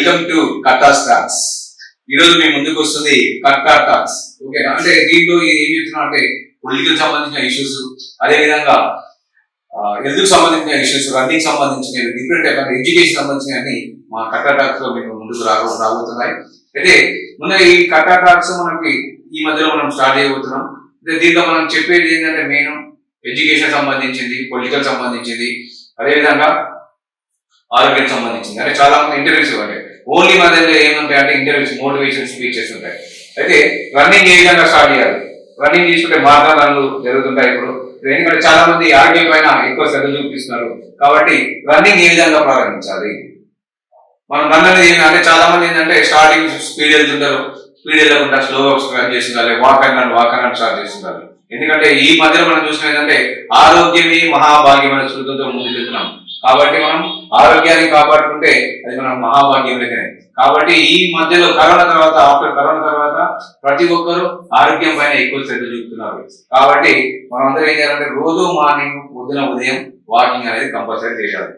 Welcome to Katta stocks. ఈ రోజు మీ ముందుకు వస్తుంది కట్టా టాక్స్. ఓకే, అంటే దీంట్లో ఏం చెప్తున్నా అంటే పొలిటికల్ సంబంధించిన ఇష్యూస్, అదే విధంగా హెల్త్ కు సంబంధించిన ఇష్యూస్, రన్నింగ్ సంబంధించిన డిఫరెంట్ ఎడ్యుకేషన్ సంబంధించిన అన్ని మా కట్టా టాక్స్ లో మీకు ముందుకు రాబోతున్నాయి. అయితే ముందు ఈ కట్టా టాక్స్ మనకి ఈ మధ్యలో మనం స్టార్ట్ చేయబోతున్నాం. దీంట్లో మనం చెప్పేది ఏంటంటే మెయిన్ ఎడ్యుకేషన్ సంబంధించింది, పొలిటికల్ సంబంధించింది, అదేవిధంగా ఆరోగ్యం సంబంధించింది. అంటే చాలా మంది ఇంటర్వ్యూస్ అంటే ఓన్లీ మన దగ్గర ఏముంటాయి అంటే ఇంటర్వ్యూస్, మోటివేషన్ స్పీచెస్ ఉంటాయి. అయితే రన్నింగ్ ఏ విధంగా స్టార్ట్ చేయాలి, రన్నింగ్ తీసుకుంటే మాట్లాడాలు జరుగుతుంటాయి. ఇప్పుడు ఎందుకంటే చాలా మంది ఆరోగ్యం పైన ఎక్కువ శ్రద్ధ చూపిస్తున్నారు కాబట్టి రన్నింగ్ ఏ విధంగా ప్రారంభించాలి. మనం రన్ అనేది అంటే చాలా మంది ఏంటంటే స్టార్టింగ్ స్పీడ్ వెళ్తుంటారు, స్పీడ్ వెళ్ళకుండా స్లోగా రన్ చేస్తుండాలి, వాక్ అండ్ స్టార్ట్ చేస్తుండాలి. ఎందుకంటే ఈ మధ్యలో మనం చూసిన ఏంటంటే ఆరోగ్యమే మహాభాగ్యం అనే సూత్రంతో ముందుకు వెళ్తున్నాం. కాబట్టి మనం ఆరోగ్యాన్ని కాపాడుకుంటే అది మనం మహాభాగ్యం లెక్కనే. కాబట్టి ఈ మధ్యలో ఆఫ్టర్ కరోనా తర్వాత ప్రతి ఒక్కరూ ఆరోగ్యం పైన ఎక్కువ శ్రద్ధ చూపుతున్నారు. కాబట్టి మనం అందరూ ఏం చేయాలంటే రోజు మార్నింగ్ ఉదయం వాకింగ్ అనేది కంపల్సరీ చేయాలి.